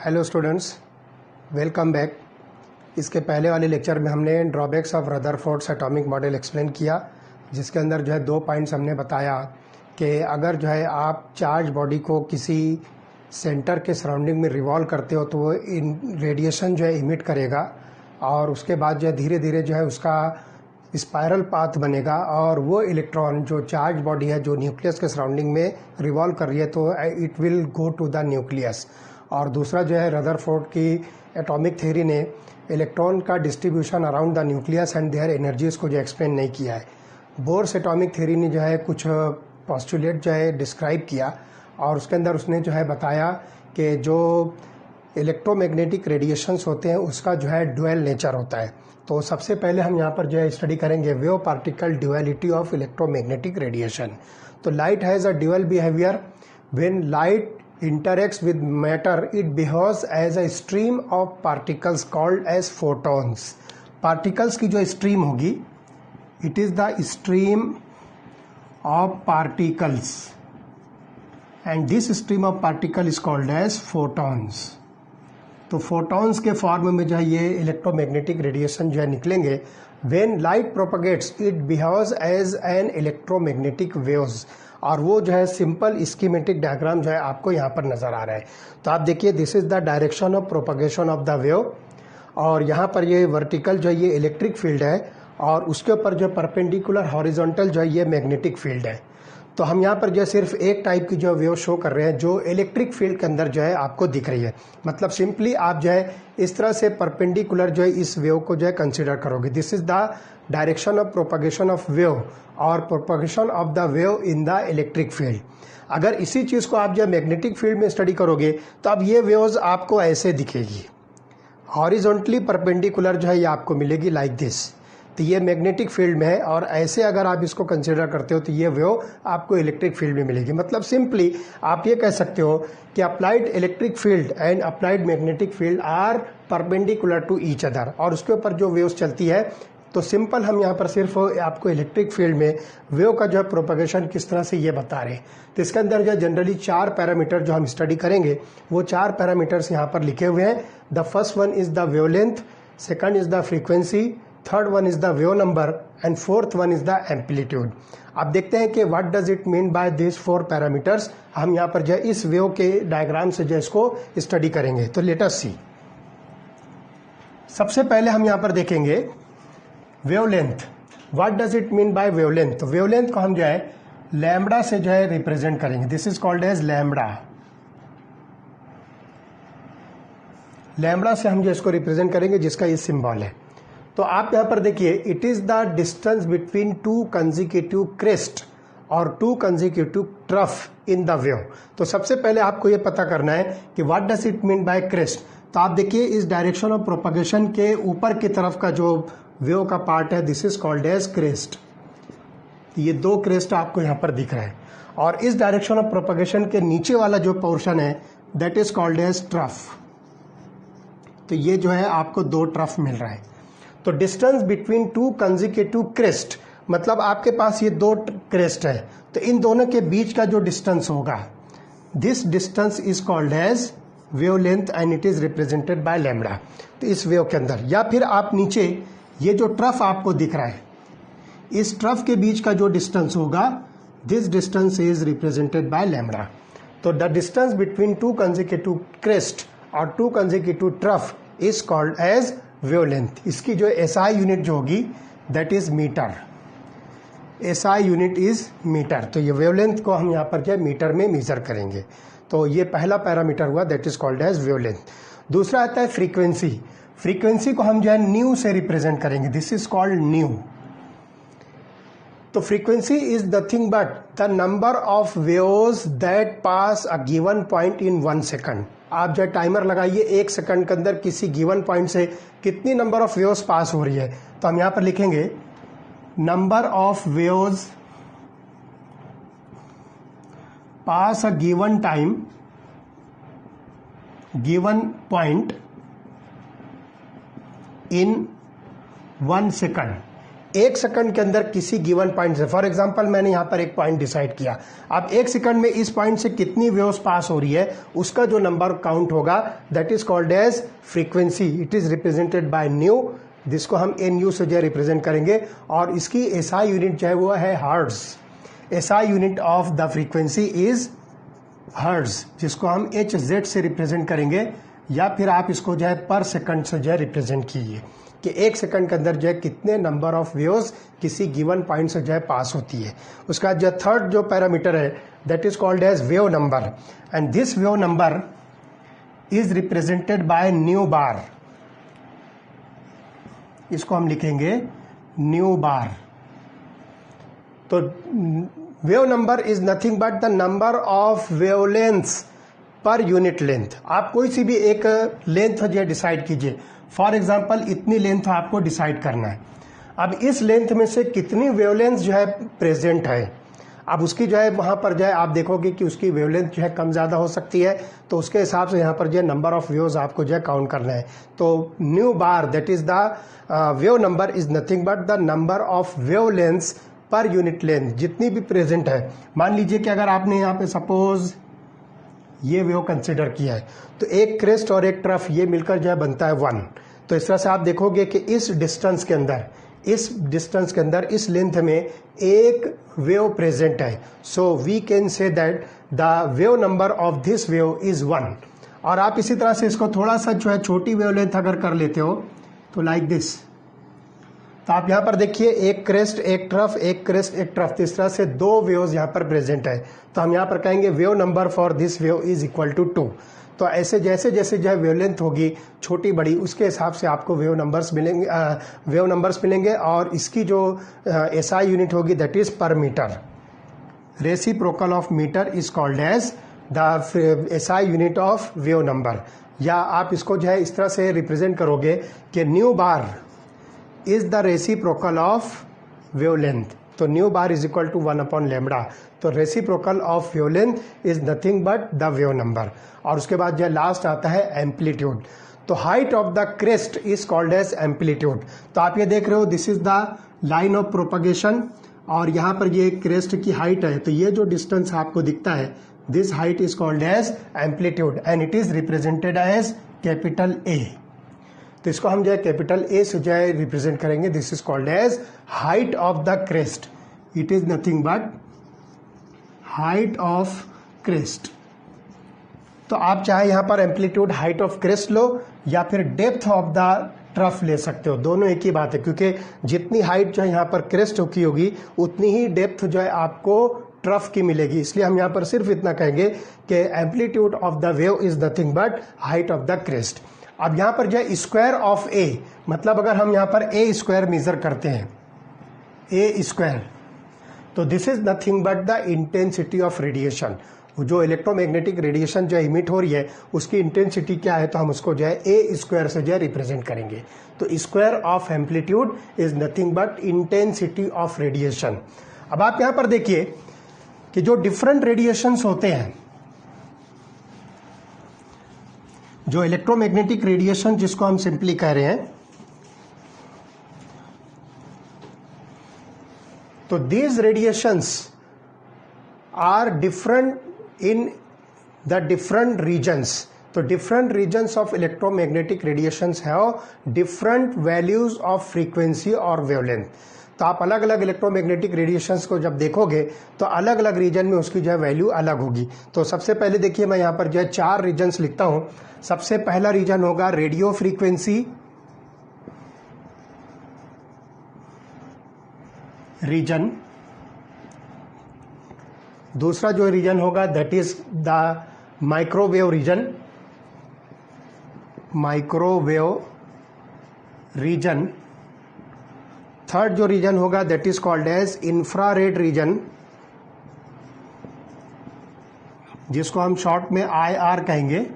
Hello students, welcome back. इसके पहले वाले लेक्चर में हमने drawbacks of Rutherford's atomic model explain किया, जिसके अंदर जो है 2 पॉइंट्स हमने बताया कि अगर जो है आप चार्ज बॉडी को किसी सेंटर के सराउंडिंग में रिवॉल्व करते हो तो वो रेडिएशन जो है इमिट करेगा और उसके बाद जो है धीरे धीरे जो है उसका स्पायरल पाथ बनेगा और वो इलेक्ट्रॉन जो चार्ज बॉडी है जो न्यूक्लियस के सराउंडिंग में रिवॉल्व कर रही है तो it will go to the nucleus. और दूसरा जो है रदरफोर्ड की एटॉमिक थ्योरी ने इलेक्ट्रॉन का distribution around the nucleus and their energies को जो एक्सप्लेन नहीं किया है। बोर्स एटॉमिक थ्योरी ने जो है कुछ पोस्टुलेट जो है डिस्क्राइब किया और उसके अंदर उसने जो है बताया कि जो इलेक्ट्रोमैग्नेटिक रेडिएशंस होते हैं उसका जो है ड्यूअल नेचर होता है। तो सबसे पहले हम यहाँ पर जो है स्टडी करेंगे wave particle duality of electromagnetic radiation. तो light has a dual behaviour. When light interacts with matter, it behaves as a stream of particles called as photons. Particles की जो stream होगी, it is the stream of particles, and this stream of particle is called as photons. तो photons के form में जो है ये electromagnetic radiation जो है निकलेंगे। When light propagates, it behaves as an electromagnetic waves. और वो जो है सिंपल स्कीमेटिक डायग्राम जो है आपको यहाँ पर नज़र आ रहा है। तो आप देखिए, this is the direction of propagation of the wave और यहाँ पर ये वर्टिकल जो है ये इलेक्ट्रिक फील्ड है और उसके ऊपर जो परपेंडिकुलर हॉरिजॉन्टल जो है ये मैग्नेटिक फील्ड है। तो हम यहाँ पर जो है सिर्फ एक टाइप की जो वेव शो कर रहे हैं जो इलेक्ट्रिक फील्ड के अंदर जो है आपको दिख रही है। मतलब सिंपली आप जो है इस तरह से परपेंडिकुलर जो है इस वेव को जो है कंसिडर करोगे। This is the direction of propagation of wave और propagation of the wave in the electric field. अगर इसी चीज़ को आप जो है मैग्नेटिक फील्ड में स्टडी करोगे तो अब ये वेव्स आपको ऐसे दिखेगी, हॉरिजॉन्टली परपेंडिकुलर जो है ये आपको मिलेगी लाइक दिस। तो ये मैग्नेटिक फील्ड में है और ऐसे अगर आप इसको कंसिडर करते हो तो ये वेव आपको इलेक्ट्रिक फील्ड में मिलेगी। मतलब सिंपली आप ये कह सकते हो कि applied electric field and applied magnetic field are perpendicular to each other और उसके ऊपर जो वेव्स चलती है। तो सिंपल हम यहाँ पर सिर्फ आपको इलेक्ट्रिक फील्ड में वेव का जो है प्रोपगेशन किस तरह से ये बता रहे हैं। तो इसके अंदर जो जनरली 4 पैरामीटर जो हम स्टडी करेंगे वो 4 पैरामीटर्स यहाँ पर लिखे हुए हैं। The first one is the wavelength, second is the frequency, third one is the wave number and fourth one is the amplitude. आप देखते हैं कि what does it mean by this 4 parameters. हम यहाँ पर जो है इस वेव के डायग्राम से जो इसको स्टडी करेंगे। तो लेट अस सी। सबसे पहले हम यहाँ पर देखेंगे wavelength. What does it mean by wavelength. तो वेवलेंथ को हम जो है लैम्बडा से जो है रिप्रेजेंट करेंगे। This is called as lambda. Lambda से हम जो इसको रिप्रेजेंट करेंगे जिसका ये सिंबल है। तो आप यहां पर देखिए, it is the distance between 2 consecutive crest और 2 consecutive trough in the wave. तो सबसे पहले आपको ये पता करना है कि what does it mean by crest. तो आप देखिए इस डायरेक्शन ऑफ प्रोपगेशन के ऊपर की तरफ का जो वेव का पार्ट है this is called as crest. ये 2 क्रेस्ट आपको यहां पर दिख रहा है और इस डायरेक्शन ऑफ प्रोपगेशन के नीचे वाला जो पोर्शन है that is called as trough. तो ये जो है आपको 2 ट्रफ मिल रहा है। तो डिस्टेंस बिटवीन 2 कंसेक्यूटिव क्रेस्ट, मतलब आपके पास ये 2 क्रेस्ट है तो इन दोनों के बीच का जो डिस्टेंस होगा this distance is called as wavelength and it is represented by lambda. तो इस वेव के अंदर या फिर आप नीचे ये जो ट्रफ आपको दिख रहा है इस ट्रफ के बीच का जो डिस्टेंस होगा this distance is represented by lambda. तो the distance between 2 consecutive crest और 2 consecutive trough is called as wavelength. इसकी जो एसआई यूनिट जो होगी that is metre. SI unit is metre. तो ये वेवलेंथ को हम यहाँ पर जो मीटर में मेजर करेंगे। तो ये पहला पैरामीटर हुआ that is called as wavelength. दूसरा आता है फ्रीक्वेंसी। फ्रीक्वेंसी को हम जो है न्यू से रिप्रेजेंट करेंगे। This is called nu. तो frequency is nothing but the number of waves that pass a given point in 1 second. आप जो टाइमर लगाइए 1 सेकंड के अंदर किसी गिवन पॉइंट से कितनी नंबर ऑफ वेव्स पास हो रही है। तो हम यहां पर लिखेंगे number of waves pass a given time given point in 1 second 1 second के अंदर किसी गिवन पॉइंट से, फॉर एग्जांपल मैंने यहाँ पर एक पॉइंट डिसाइड किया, अब 1 सेकंड में इस पॉइंट से कितनी वेव्स पास हो रही है उसका जो नंबर काउंट होगा that is called as frequency. It is represented by nu, जिसको हम NU से जो है रिप्रेजेंट करेंगे, और इसकी SI यूनिट जो है वो है hertz. SI unit of the frequency is hertz, जिसको हम HZ से रिप्रेजेंट करेंगे, या फिर आप इसको जो है पर सेकंड से जो है रिप्रेजेंट कीजिए कि 1 सेकंड के अंदर जो है कितने नंबर ऑफ वेव्स किसी गिवन पॉइंट से जो है पास होती है। उसका जो थर्ड जो पैरामीटर है that is called as wave number, and this wave number is represented by nu bar. इसको हम लिखेंगे न्यू बार। तो wave number is nothing but the number of wavelengths per unit length. आप कोई सी भी एक लेंथ जो है डिसाइड कीजिए, फॉर एग्जाम्पल इतनी लेंथ आपको डिसाइड करना है। अब इस लेंथ में से कितनी वेवलेंथ जो है प्रेजेंट है, अब उसकी जो है वहाँ पर जो है आप देखोगे कि उसकी वेवलेंथ जो है कम ज़्यादा हो सकती है, तो उसके हिसाब से यहाँ पर जो है नंबर ऑफ वेव्स आपको जो है काउंट करना है। तो nu bar that is the wave number is nothing but the number of wave lengths पर यूनिट लेंथ, जितनी भी प्रेजेंट है। मान लीजिए कि अगर आपने यहाँ पे सपोज ये वेव कंसिडर किया है, तो एक क्रेस्ट और एक ट्रफ ये मिलकर जो है बनता है 1। तो इस तरह से आप देखोगे कि इस डिस्टेंस के अंदर इस लेंथ में एक वेव प्रेजेंट है। So we can say that the wave number of this wave is 1। और आप इसी तरह से इसको थोड़ा सा जो है छोटी वेव लेंथ अगर कर लेते हो तो लाइक दिस, तो आप यहाँ पर देखिए एक क्रेस्ट एक ट्रफ, एक क्रेस्ट एक ट्रफ, इस तरह से 2 वेव्स यहाँ पर प्रेजेंट है। तो हम यहाँ पर कहेंगे wave number for this wave is equal to 2। तो ऐसे जैसे जैसे जो है वेवलेंथ होगी छोटी बड़ी, उसके हिसाब से आपको वेव नंबर्स मिलेंगे और इसकी जो SI यूनिट होगी that is per metre. Reciprocal of metre is called as the SI unit of wave number. या आप इसको जो है इस तरह से रिप्रेजेंट करोगे कि nu bar is the reciprocal of wavelength. तो nu bar is equal to 1/λ। तो reciprocal of wavelength is nothing but the wave number. और उसके बाद जो लास्ट आता है एम्पलीट्यूड। तो height of the crest is called as amplitude. तो आप ये देख रहे हो this is the line of propagation, और यहाँ पर ये क्रेस्ट की हाइट है। तो ये जो डिस्टेंस आपको दिखता है this height is called as amplitude and it is represented as capital A। तो इसको हम जो है कैपिटल A से जो है रिप्रेजेंट करेंगे। This is called as height of the crest. It is nothing but height of crest. तो आप चाहे यहां पर एम्पलीट्यूड हाइट ऑफ क्रेस्ट लो या फिर डेप्थ ऑफ द ट्रफ ले सकते हो, दोनों एक ही बात है, क्योंकि जितनी हाइट जो है यहाँ पर क्रेस्ट की होगी उतनी ही डेप्थ जो है आपको ट्रफ की मिलेगी। इसलिए हम यहाँ पर सिर्फ इतना कहेंगे कि amplitude of the wave is nothing but height of the crest. अब यहाँ पर जो है स्क्वायर ऑफ A, मतलब अगर हम यहाँ पर A स्क्वायर मेजर करते हैं A स्क्वायर, तो this is nothing but the intensity of radiation. जो इलेक्ट्रोमैग्नेटिक रेडिएशन जो इमिट हो रही है उसकी इंटेंसिटी क्या है, तो हम उसको जो है A स्क्वायर से जो है रिप्रेजेंट करेंगे। तो square of amplitude is nothing but intensity of radiation. अब आप यहाँ पर देखिए कि जो डिफरेंट रेडिएशंस होते हैं, जो इलेक्ट्रोमैग्नेटिक रेडिएशन जिसको हम सिंपली कह रहे हैं, तो these radiations are different in the different regions. तो different regions of electromagnetic radiations have different values of frequency और वेवलेंथ। तो आप अलग अलग इलेक्ट्रोमैग्नेटिक रेडिएशंस को जब देखोगे तो अलग अलग रीजन में उसकी जो है वैल्यू अलग होगी। तो सबसे पहले देखिए मैं यहाँ पर जो है 4 रीजन्स लिखता हूँ। सबसे पहला रीजन होगा रेडियो फ्रीक्वेंसी रीजन। दूसरा जो रीजन होगा that is the microwave region, microwave region. Third जो रीजन होगा that is called as infrared region, जिसको हम शॉर्ट में IR कहेंगे।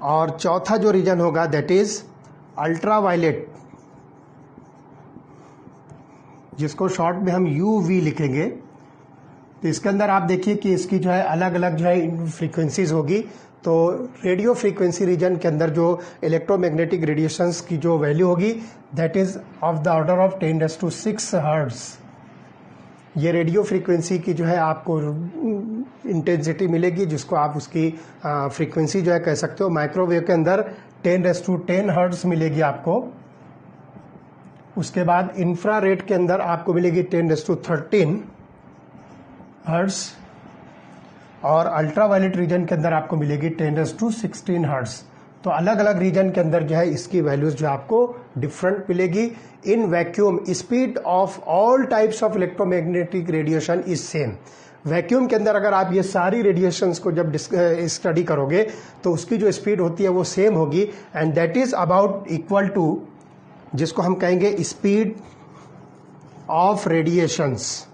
और चौथा जो रीजन होगा दैट इज अल्ट्रावायलेट, जिसको शॉर्ट में हम UV लिखेंगे। तो इसके अंदर आप देखिए कि इसकी जो है अलग अलग जो है फ्रीक्वेंसीज होगी। तो रेडियो फ्रीक्वेंसी रीजन के अंदर जो इलेक्ट्रोमैग्नेटिक रेडिएशंस की जो वैल्यू होगी that is of the order of 10⁶ hertz. ये रेडियो फ्रीक्वेंसी की जो है आपको इंटेंसिटी मिलेगी, जिसको आप उसकी फ्रीक्वेंसी जो है कह सकते हो। माइक्रोवेव के अंदर 10⁻10 हर्ट्ज मिलेगी आपको। उसके बाद इंफ्रारेड के अंदर आपको मिलेगी 10⁻13 हर्ट्ज, और अल्ट्रावायलेट रीजन के अंदर आपको मिलेगी 10⁻16 हर्ट्ज। तो अलग अलग रीजन के अंदर जो है इसकी वैल्यूज जो आपको डिफरेंट मिलेगी। In vacuum speed of all types of electromagnetic radiation is same. Vacuum के अंदर अगर आप ये सारी रेडिएशंस को जब स्टडी करोगे तो उसकी जो स्पीड होती है वो सेम होगी, and that is about equal to, जिसको हम कहेंगे speed of radiations.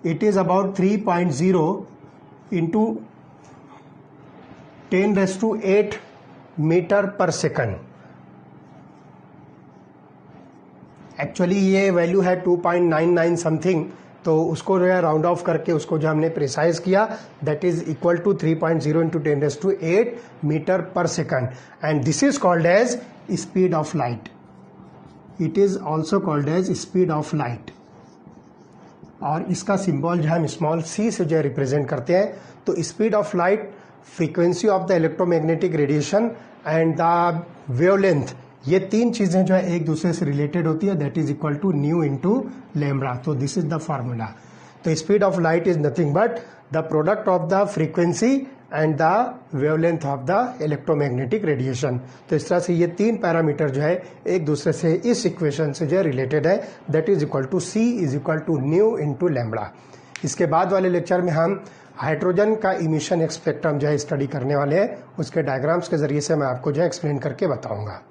It is about 3.0 into 10⁸ metre per second. Actually ये वैल्यू है 2.99 समथिंग, तो उसको जो है राउंड ऑफ करके उसको जो हमने प्रिसाइज किया that is equal to 3.0 into 10⁸ metre per second, and this is called as speed of light. It is also called as speed of light, और इसका सिंबल जो है हम स्मॉल सी से जो है रिप्रेजेंट करते हैं। तो speed of light, frequency of the electromagnetic radiation and the wavelength, ये तीन चीजें जो है एक दूसरे से रिलेटेड होती है, that is equal to nu into lambda. तो दिस इज द फार्मूला। तो speed of light is nothing but the product of the frequency and the wavelength of the electromagnetic radiation. तो इस तरह से ये तीन पैरामीटर जो है एक दूसरे से इस इक्वेशन से जो है रिलेटेड है, that is equal to c is equal to nu into lambda. इसके बाद वाले लेक्चर में हम हाइड्रोजन का इमिशन स्पेक्ट्रम जो है स्टडी करने वाले हैं, उसके डायग्राम्स के जरिए से मैं आपको जो है एक्सप्लेन करके बताऊंगा।